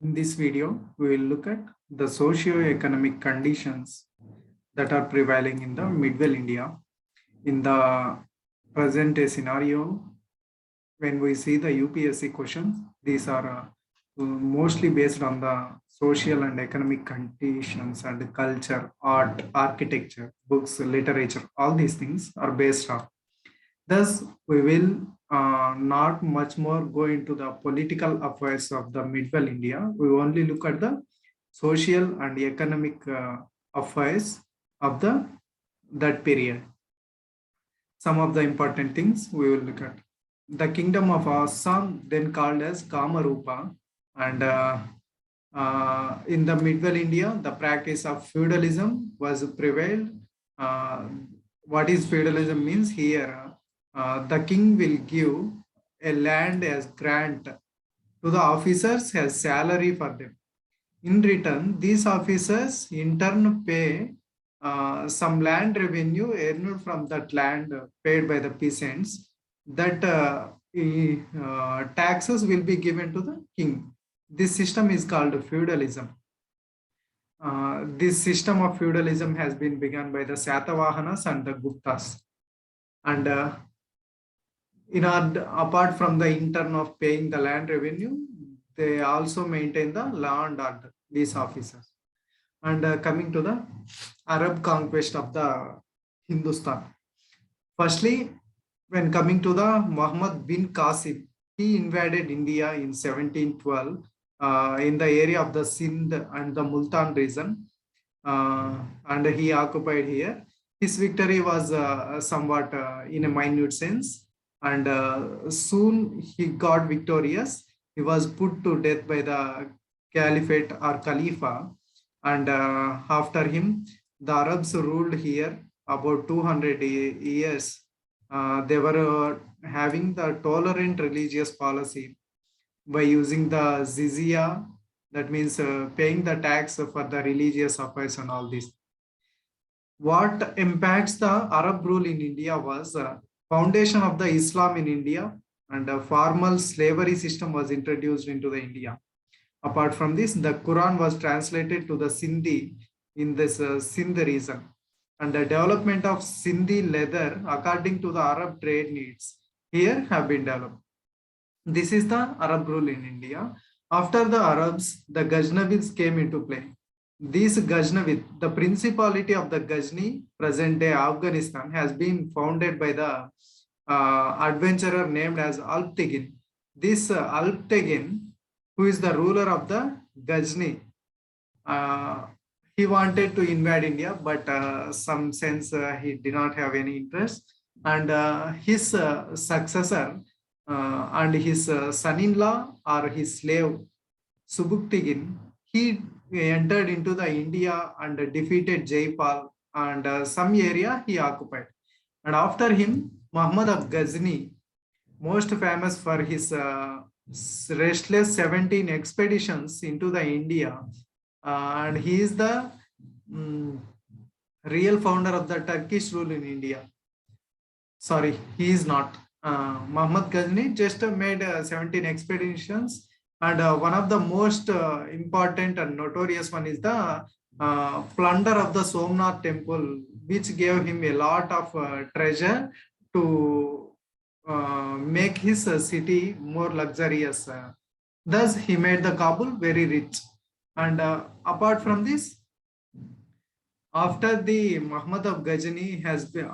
In this video, we will look at the socio-economic conditions that are prevailing in the Midwell India. In the present scenario, when we see the UPSC questions, these are mostly based on the social and economic conditions and culture, art, architecture, books, literature, all these things are based on. Thus, we will not much more go into the political affairs of the Midwell India. We only look at the social and economic affairs of that period. Some of the important things we will look at. The kingdom of Assam, then called as Kamarupa, and in the Midwell India, the practice of feudalism was prevailed. What is feudalism means here? The king will give a land as grant to the officers as salary for them. In return, these officers in turn pay some land revenue earned from that land paid by the peasants. That taxes will be given to the king. This system is called feudalism. This system of feudalism has been begun by the Satavahanas and the Guptas. And apart from the intern of paying the land revenue, they also maintain the law and order, these officers. And coming to the Arab conquest of the Hindustan. Firstly, when coming to the Muhammad bin Qasim, he invaded India in 1712 in the area of the Sindh and the Multan region, and he occupied here. His victory was somewhat in a minute sense, and soon he got victorious. He was put to death by the Caliphate or Khalifa, and after him, the Arabs ruled here about 200 years. They were having the tolerant religious policy by using the jizya, that means paying the tax for the religious affairs and all this. What impacts the Arab rule in India was foundation of the Islam in India, and a formal slavery system was introduced into the India. Apart from this, the Quran was translated to the Sindhi in this Sindh region, and the development of Sindhi leather according to the Arab trade needs here have been developed. This is the Arab rule in India. After the Arabs, the Ghaznavids came into play. These Ghaznavid, the principality of the Ghazni, present day Afghanistan, has been founded by the adventurer named as Alptegin. This Alptegin, who is the ruler of the Ghazni, he wanted to invade India, but some sense he did not have any interest. And his successor and his son-in-law or his slave, Subuktigin, he entered into the India and defeated Jaipal, and some area he occupied. And after him, Muhammad of Ghazni, most famous for his restless 17 expeditions into the India, and he is the real founder of the Turkish rule in India. Sorry, he is not. Muhammad Ghazni just made 17 expeditions, and one of the most important and notorious one is the plunder of the Somnath temple, which gave him a lot of treasure to make his city more luxurious. Thus, he made the Kabul very rich. And apart from this, after the Muhammad of Ghazni has been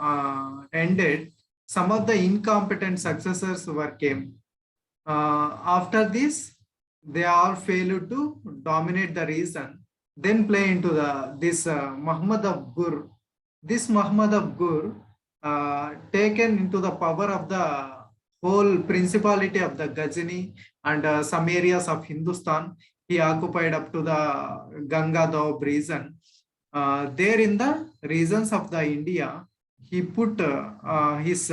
ended, some of the incompetent successors came. After this, they all failed to dominate the region. Then play into this Muhammad of Gur. This Muhammad of Gur taken into the power of the whole principality of the Ghazni and some areas of Hindustan. He occupied up to the Ganga Doab region. There in the regions of the India, he put his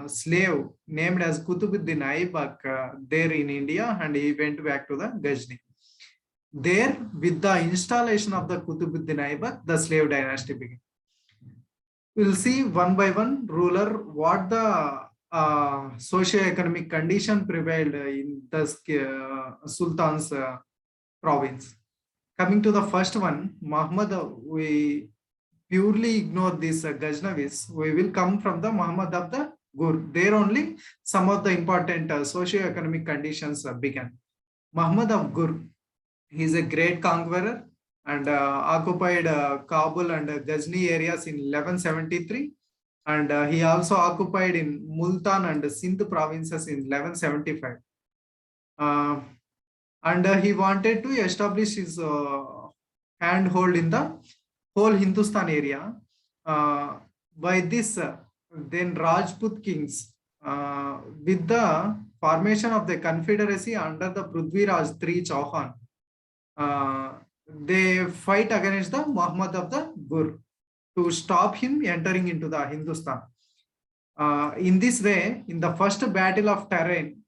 slave named as Kutubuddin Aibak there in India, and he went back to the Ghazni. There, with the installation of the Kutubuddin Aibak, the slave dynasty began. We'll see one by one ruler what the socio-economic condition prevailed in the sultans province. Coming to the first one, Muhammad, we purely ignore this Ghaznavis. We will come from the Muhammad of the Gur. There only some of the important socio-economic conditions began. Muhammad of Gur, he is a great conqueror and occupied Kabul and Ghazni areas in 1173. And he also occupied in Multan and Sindh provinces in 1175. And he wanted to establish his handhold in the whole Hindustan area. By this, then Rajput kings, with the formation of the confederacy under the Prithviraj III Chauhan, they fight against the Muhammad of the Gur to stop him entering into the Hindustan. In this way, in the first battle of Terrain,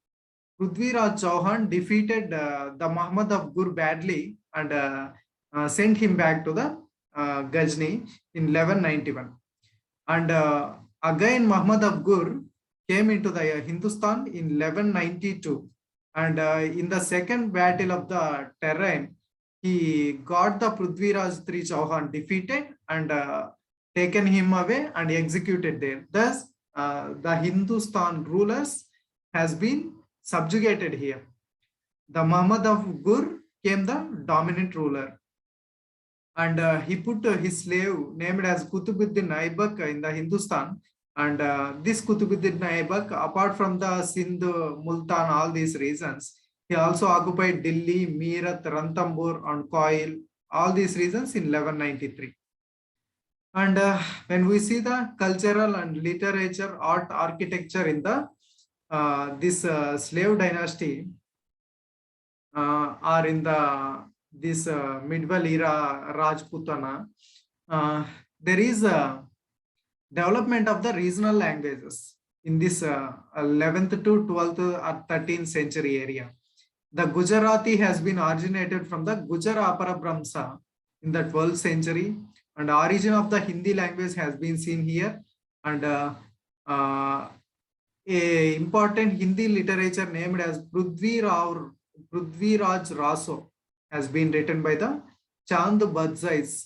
Prithviraj Chauhan defeated the Muhammad of Gur badly and sent him back to the Ghazni in 1191. And again, Muhammad of Gur came into the Hindustan in 1192. And in the second battle of the Terrain, he got the Prithviraj III Chauhan defeated and taken him away and executed there. Thus, the Hindustan rulers has been subjugated here. The Muhammad of Gur came the dominant ruler. And he put his slave named as Kutubuddin Aibak in the Hindustan. And this Kutubuddin Aibak, apart from the Sindh, Multan, all these regions, he also occupied Delhi, Meerut, Ranthambore, and Koil, all these regions in 1193. And when we see the cultural and literature, art, architecture in the this slave dynasty or in the this medieval era Rajputana, there is a development of the regional languages in this 11th to 12th or 13th century area. The Gujarati has been originated from the Gujar Aparabramsa in the 12th century, and the origin of the Hindi language has been seen here. And a important Hindi literature named as Prithviraj Raso has been written by the Chand Badzais.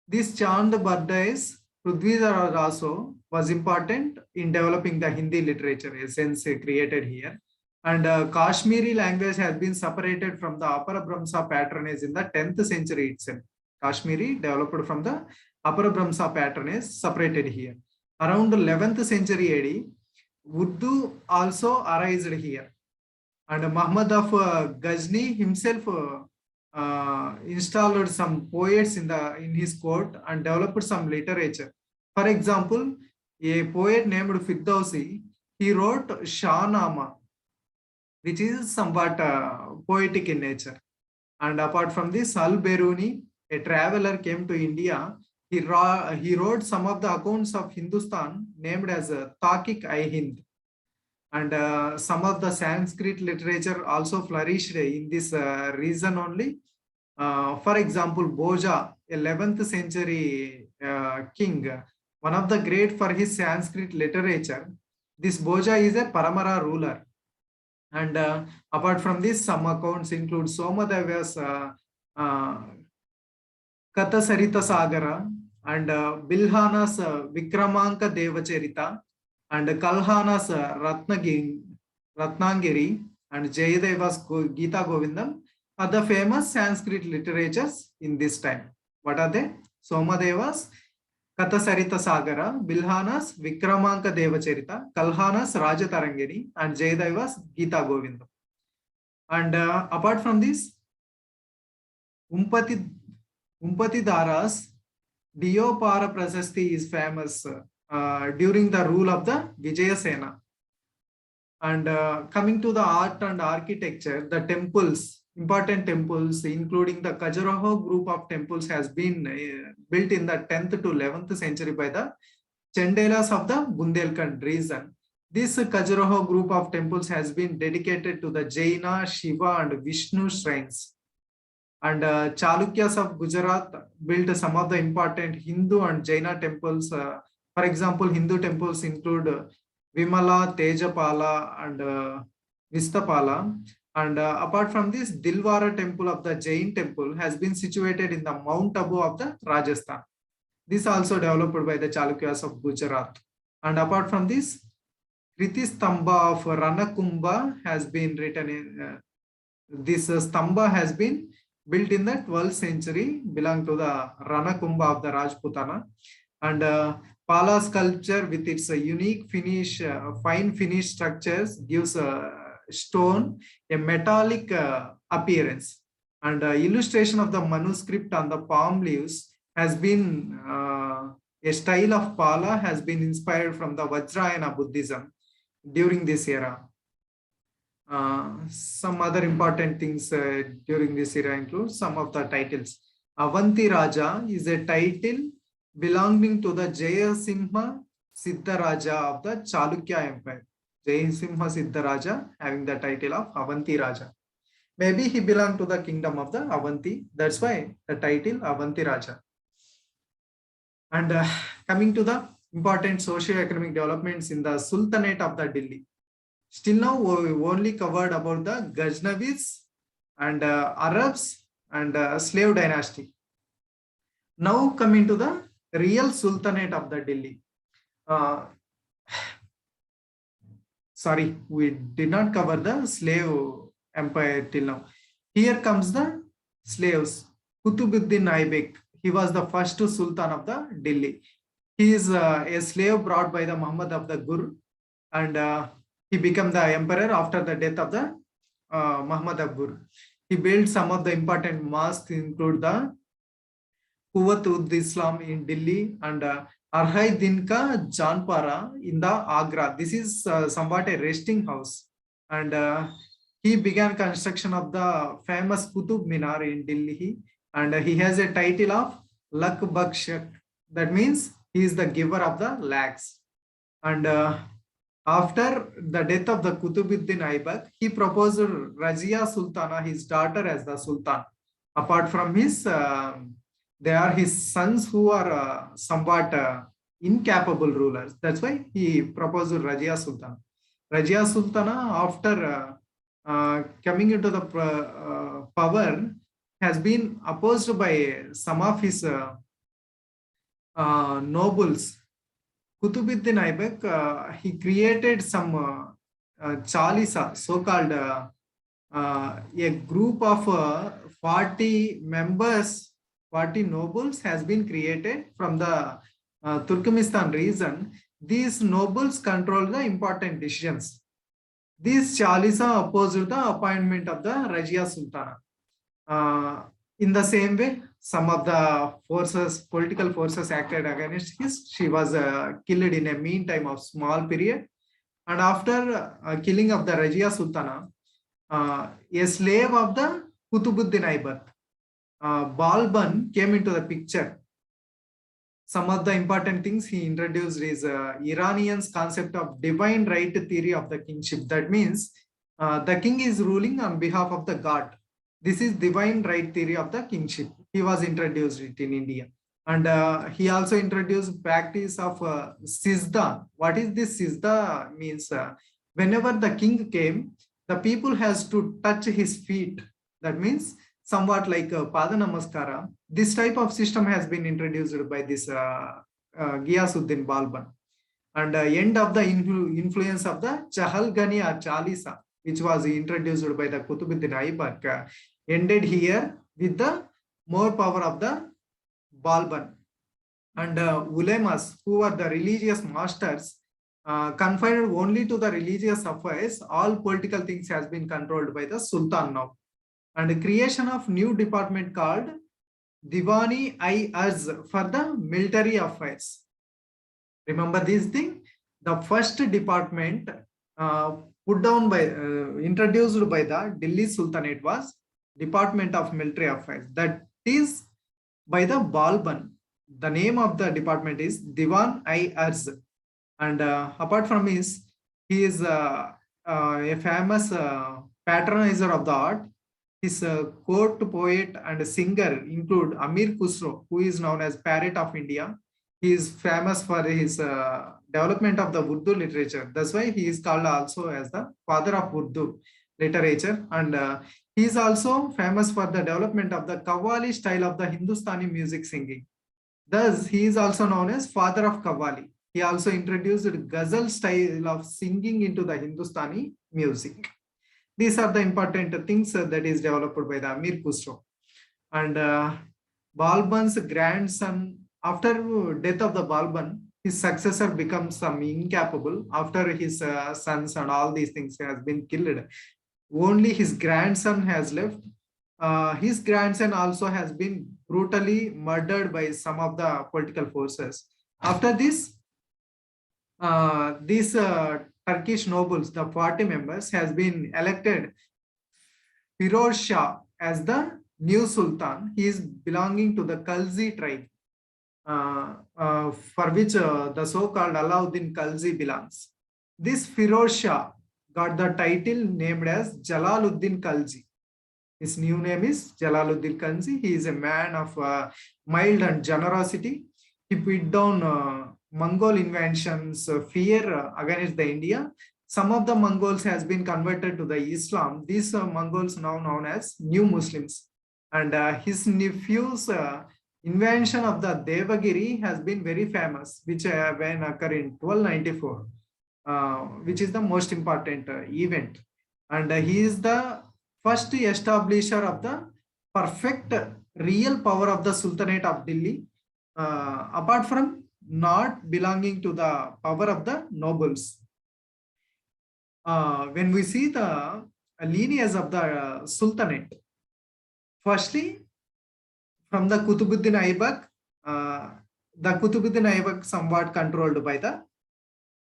This Chand Badzais, Prithviraj Raso, was important in developing the Hindi literature essence created here. And Kashmiri language has been separated from the Aparabramsa patronage in the 10th century itself. Kashmiri developed from the Aparabramsa patronage separated here. Around the 11th century AD, Urdu also arose here. And Muhammad of Ghazni himself installed some poets in his court and developed some literature. For example, a poet named Firdausi, he wrote Shahnama, which is somewhat poetic in nature. And apart from this, Al-Biruni, a traveler, came to India. He wrote some of the accounts of Hindustan named as Takik-i-Hind. And some of the Sanskrit literature also flourished in this region only. For example, Bhoja, 11th century king, one of the great for his Sanskrit literature. This Bhoja is a Paramara ruler. And apart from this, some accounts include Somadeva's Kathasarita Sagara and Bilhana's Vikramanka Devacharita and Kalhana's Ratnangiri and Jayadeva's Gita Govindam are the famous Sanskrit literatures in this time. What are they? Somadeva's Kathasarita Sagara, Bilhana's Vikramanka Devacharita, Kalhana's Rajatarangiri, and Jayadeva's Gita Govindam. And apart from this, Umpati Dara's Diopara Prasasti is famous during the rule of the Vijayasena. And coming to the art and architecture, the temples, important temples, including the Khajuraho group of temples, has been built in the 10th to 11th century by the Chandelas of the Bundelkhand region. This Khajuraho group of temples has been dedicated to the Jaina, Shiva, and Vishnu shrines. And Chalukyas of Gujarat built some of the important Hindu and Jaina temples. For example, Hindu temples include Vimala, Tejapala, and Vistapala. And apart from this, Dilwara temple of the Jain temple has been situated in the Mount Abu of the Rajasthan. This also developed by the Chalukyas of Gujarat. And apart from this, Kriti Stamba of Ranakumbha has been written in, this Stamba has been built in the 12th century, belong to the Ranakumbha of the Rajputana. And Pala sculpture with its unique finish, fine finish structures gives stone a metallic appearance. And illustration of the manuscript on the palm leaves has been a style of Pala has been inspired from the Vajrayana Buddhism during this era. Some other important things during this era include some of the titles. Avanti Raja is a title belonging to the Jayasimha Siddharaja of the Chalukya Empire. Jayasimha Siddharaja having the title of Avanti Raja. Maybe he belonged to the kingdom of the Avanti. That's why the title Avanti Raja. And coming to the important socio-economic developments in the Sultanate of the Delhi. Still now we only covered about the Ghaznavis and Arabs and slave dynasty. Now coming to the real Sultanate of the Delhi. Sorry, we did not cover the slave empire till now. Here comes the slaves. Kutubuddin Aibak. He was the first Sultan of the Delhi. He is a slave brought by the Muhammad of the Gur, and he became the emperor after the death of the Muhammad of Gur. He built some of the important mosques, include the Quwwat-ud-Islam in Delhi and Arhai Dinka Janpara in the Agra. This is somewhat a resting house. And he began construction of the famous Qutub Minar in Delhi. And he has a title of Lak Bakshak. That means he is the giver of the lakhs. And after the death of the Kutubuddin Aibak, he proposed Razia Sultana, his daughter, as the Sultan. Apart from his, they are his sons who are somewhat incapable rulers. That's why he proposed Razia Sultana. Razia Sultana, after coming into the power, has been opposed by some of his nobles. Kutubuddin Aibak, he created some Chalisa, so-called a group of 40 members, 40 nobles has been created from the Turkmenistan region. These nobles control the important decisions. These Chalisa opposed the appointment of the Razia Sultana. In the same way, some of the forces, political forces acted against his. She was killed in a meantime of small period. And after killing of the Razia Sultana, a slave of the Kutubuddin Aibak, Balban, came into the picture. Some of the important things he introduced is Iranians' concept of divine right theory of the kingship. That means the king is ruling on behalf of the god. This is divine right theory of the kingship. He was introduced it in India. And he also introduced practice of Sizda. What is this Sizda means? Whenever the king came, the people has to touch his feet. That means somewhat like Pada Namaskara. This type of system has been introduced by this Ghiyasuddin Balban. And end of the influence of the Chahalgani or Chalisa, which was introduced by the Kutubuddin Aibak, ended here with the more power of the Balban. And ulemas, who were the religious masters, confined only to the religious affairs. All political things has been controlled by the Sultan now. And the creation of new department called Diwani-i-Arz for the military affairs. Remember this thing? The first department put down by, introduced by the Delhi Sultanate was Department of Military Affairs. That is by the Balban. The name of the department is Diwan-i-Arz. And apart from his, he is a famous patronizer of the art. His court poet and singer include Amir Khusro, who is known as Parrot of India. He is famous for his development of the Urdu literature. That's why he is called also as the father of Urdu literature, and he is also famous for the development of the Qawwali style of the Hindustani music singing. Thus, he is also known as father of Qawwali. He also introduced ghazal style of singing into the Hindustani music. These are the important things that is developed by the Amir Khusro. And Balban's grandson, after death of the Balban, his successor becomes incapable after his sons and all these things has been killed. Only his grandson has left. His grandson also has been brutally murdered by some of the political forces. After this, these Turkish nobles, the 40 members, has been elected Firoz Shah as the new Sultan. He is belonging to the Khalji tribe, for which the so-called Alauddin Khalji belongs. This Firoz Shah got the title named as Jalaluddin Khalji. His new name is Jalaluddin Khalji. He is a man of mild and generosity. He put down Mongol inventions, fear against the India. Some of the Mongols has been converted to the Islam. These Mongols now known as new Muslims. And his nephew's invention of the Devagiri has been very famous, which when occurred in 1294, which is the most important event. And he is the first establisher of the perfect real power of the Sultanate of Delhi, apart from not belonging to the power of the nobles. When we see the lineage of the Sultanate, firstly, from the Kutubuddin Aibak, the Kutubuddin Aibak somewhat controlled by the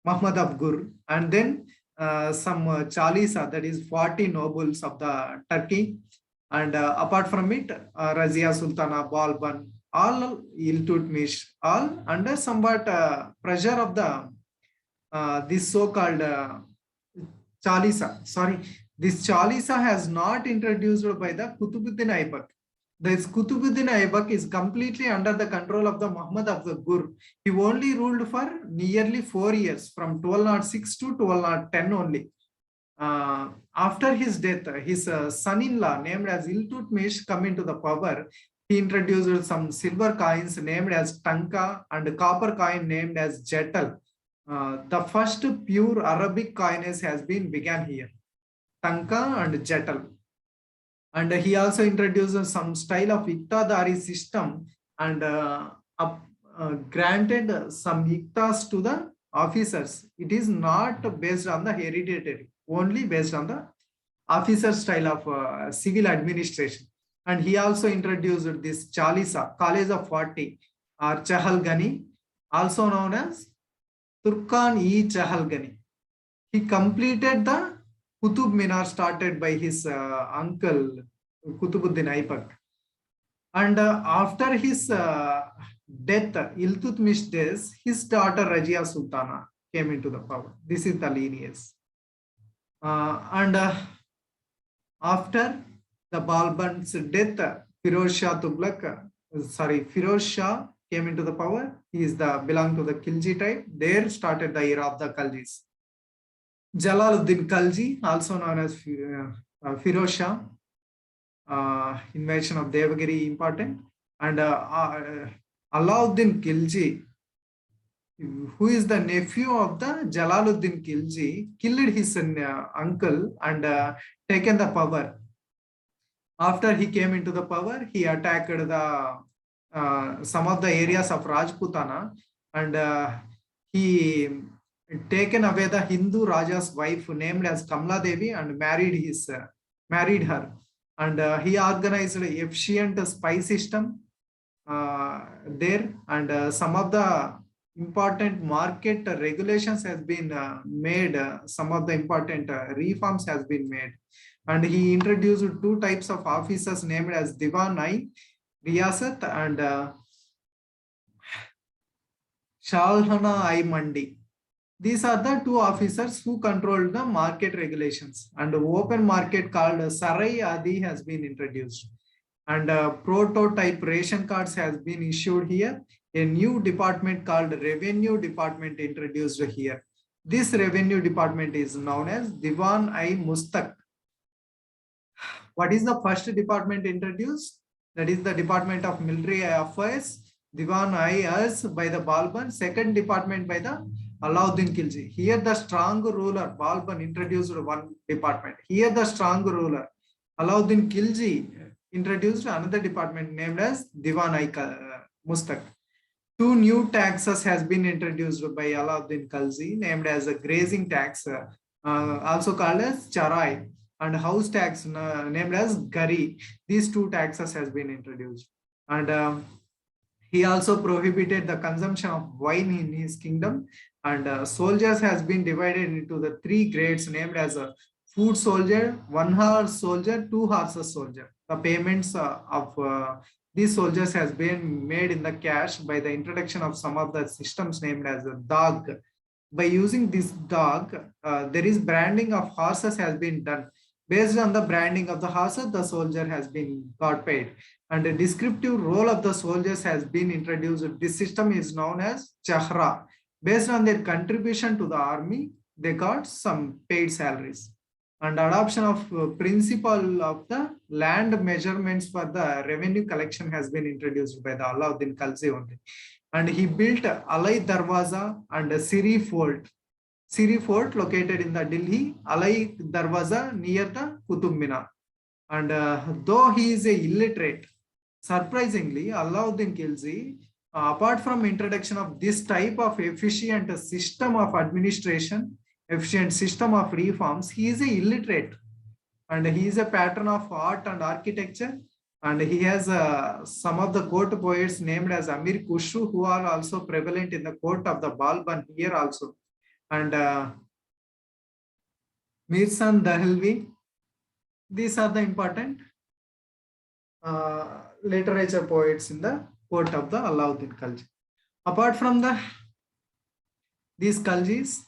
Muhammad of Gur, and then some Chalisa, that is 40 nobles of the Turkey, and apart from it, Razia Sultana, Balban, all Iltutmish, all under somewhat pressure of the this so-called Chalisa. Sorry, this Chalisa has not introduced by the Kutubuddin Aibak. This Kutubuddin Aibak is completely under the control of the Muhammad of the Gur. He only ruled for nearly 4 years, from 1206 to 1210 only. After his death, his son-in-law named as Iltutmish come into the power. He introduced some silver coins named as Tanka and copper coin named as Jetal. The first pure Arabic coinage has been began here, Tanka and Jetal. And he also introduced some style of Iktadari system and granted some Iktas to the officers. It is not based on the hereditary, only based on the officer style of civil administration. And he also introduced this Chalisa, College of 40, or Chahalgani, also known as Turkan-e-Chahalgani. He completed the Qutub Minar started by his uncle Kutubuddin Aibak. And after his death, Iltutmish death, his daughter Rajia Sultana came into the power. This is the lineage. And after the Balban's death, Firoz Shah came into the power. He is belonged to the Khilji tribe. There started the era of the Khaljis. Jalaluddin Khalji, also known as Firoz Shah, invention of Devagiri important, and Alauddin Khilji, who is the nephew of the Jalaluddin Khilji, killed his uncle and taken the power. After he came into the power, he attacked the some of the areas of Rajputana, and he taken away the Hindu Raja's wife named as Kamla Devi and married her. And he organized an efficient spy system there, and some of the important market regulations has been made. Some of the important reforms has been made, and he introduced 2 types of officers named as Divan-i Riyasat and Shalhana-i Mandi. These are the 2 officers who control the market regulations, and the open market called Sarai Adi has been introduced, and prototype ration cards has been issued here. A new department called Revenue Department introduced here. This Revenue Department is known as Divan-i Mustaq. What is the first department introduced? That is the Department of Military Affairs, Diwan-i-Ars by the Balban. Second department by the Alauddin Khilji. Here the strong ruler Balban introduced one department. Here the strong ruler Alauddin Khilji introduced another department named as Diwan-i-Mustaq. Two new taxes has been introduced by Alauddin Khilji, named as a grazing tax, also called as charai, and house tax named as gari. These two taxes has been introduced, and he also prohibited the consumption of wine in his kingdom. And soldiers has been divided into the three grades named as a foot soldier, 1 horse soldier, 2 horses soldier. The payments of these soldiers has been made in the cash by the introduction of some of the systems named as a dog. By using this dog, there is branding of horses has been done. Based on the branding of the horses, the soldier has been got paid. And the descriptive role of the soldiers has been introduced. This system is known as chahra. Based on their contribution to the army, they got some paid salaries. And adoption of principle of the land measurements for the revenue collection has been introduced by the Alauddin Khilji only. And he built Alai Darwaza and Siri Fort. Siri Fort located in the Delhi, Alai Darwaza near the Qutub Minar. And though he is a illiterate, surprisingly, Alauddin Khilji, apart from introduction of this type of efficient system of administration, efficient system of reforms, he is a illiterate, and he is a patron of art and architecture, and he has some of the court poets named as Amir Khusru, who are also prevalent in the court of the Balban here also, and Mirsan Dahlvi. These are the important literature poets in the court of the Alauddin Khilji. Apart from these Khiljis,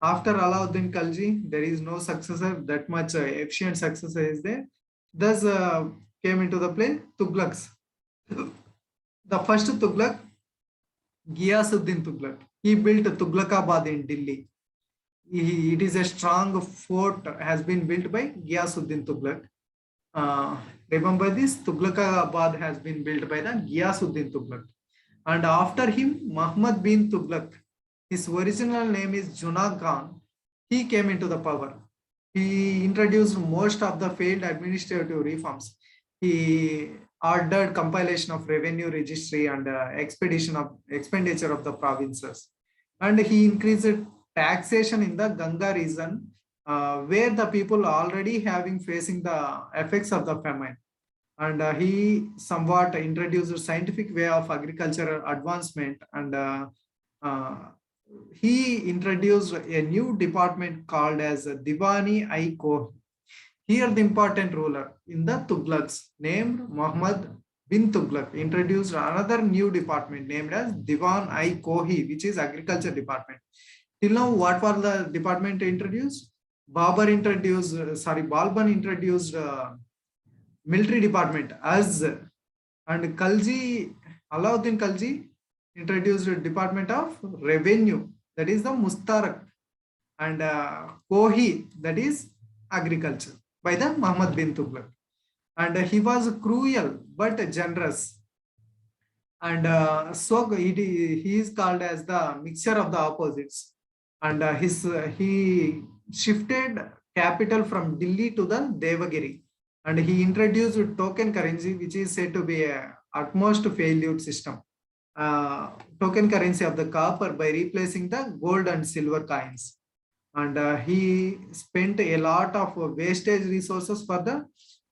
after Alauddin Khilji, there is no successor, that much efficient successor is there. Thus came into the play Tughlaqs. The first Tughlaq, Ghiyasuddin Tughlaq. He built Tughlaqabad in Delhi. It is a strong fort, has been built by Ghiyasuddin Tughlaq. Remember this, Tughlaqabad has been built by the Ghiyasuddin Tughlaq. And after him, Muhammad bin Tughlaq. His original name is Junag Khan. He came into the power. He introduced most of the failed administrative reforms. He ordered compilation of revenue registry and expenditure of the provinces. And he increased taxation in the Ganga region, where the people already facing the effects of the famine. And he somewhat introduced scientific way of agricultural advancement, and he introduced a new department called as Diwani-i-Kohi. Here the important ruler in the Tughlaqs named Muhammad bin Tughlaq introduced another new department named as Diwan-i-Kohi, which is agriculture department. Till now, what was the department introduced? Balban introduced military department as, and Alauddin Khilji introduced a department of revenue, that is the Mustarak, and Kohi, that is agriculture, by the Muhammad bin Tughlaq. And he was cruel but generous, and so he is called as the mixture of the opposites. And he shifted capital from Delhi to the Devagiri, and he introduced token currency, which is said to be a utmost failure system. Token currency of the copper by replacing the gold and silver coins. And he spent a lot of wastage resources for the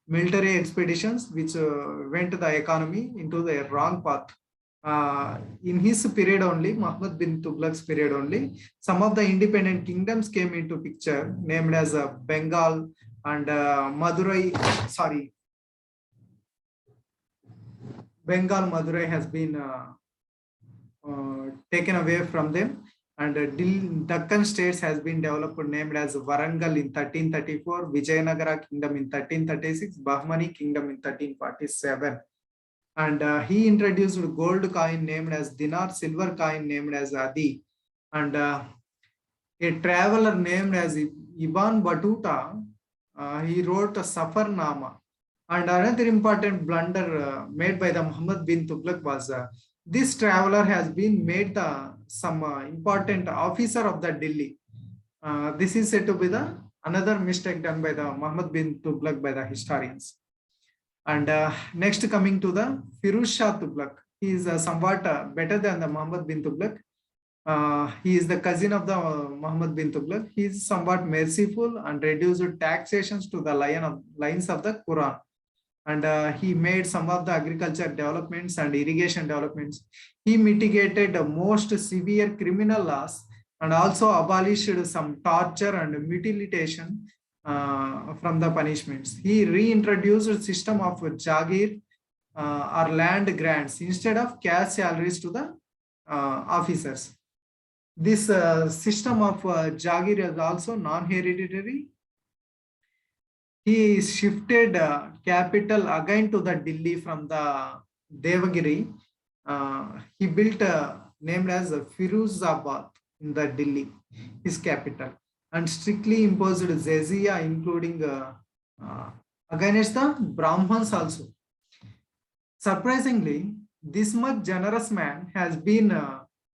military expeditions, which went the economy into the wrong path. In his period only, Muhammad bin Tughlaq's period only, some of the independent kingdoms came into picture, named as Bengal and Madurai. Bengal, Madurai has been taken away from them, and Deccan states has been developed, named as Warangal in 1334, Vijayanagara kingdom in 1336, Bahmani kingdom in 1347. And he introduced gold coin named as dinar, silver coin named as adi, and a traveler named as Ibn Battuta he wrote a Safarnama. And another important blunder made by the Muhammad bin Tughlaq was this traveler has been made some important officer of the Delhi. This is said to be the another mistake done by the Muhammad bin Tughlaq by the historians. And next coming to the Firuz Shah Tughlaq. He is somewhat better than the Muhammad bin Tughlaq. He is the cousin of the Muhammad bin Tughlaq. He is somewhat merciful and reduced taxations to the lines of the Quran. And he made some of the agriculture developments and irrigation developments. He mitigated the most severe criminal laws and also abolished some torture and mutilation from the punishments. He reintroduced a system of Jagir or land grants instead of cash salaries to the officers. This system of Jagir is also non-hereditary. He shifted capital again to the Delhi from the Devagiri. He built named as Firuzabad in the Delhi, his capital, and strictly imposed jizya, including against the Brahmins also. Surprisingly, this much generous man has been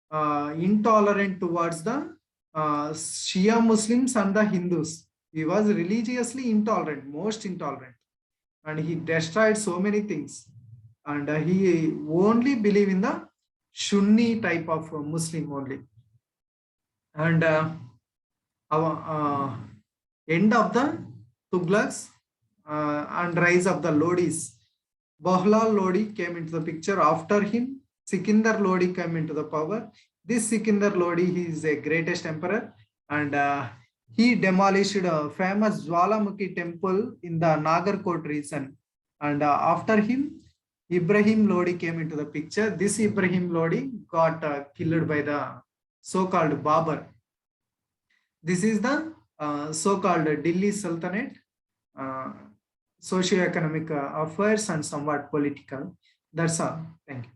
intolerant towards the Shia Muslims and the Hindus. He was religiously intolerant, most intolerant, and he destroyed so many things. And he only believed in the Sunni type of Muslim only. And our end of the Tughlaqs and rise of the Lodis. Bahlal Lodi came into the picture. After him, Sikandar Lodi came into the power. This Sikandar Lodi, he is the greatest emperor, and he demolished a famous Jwalamukhi temple in the Nagarkot region. And after him, Ibrahim Lodi came into the picture. This Ibrahim Lodi got killed by the so-called Babur. This is the so-called Delhi Sultanate, socio-economic affairs and somewhat political. That's all. Thank you.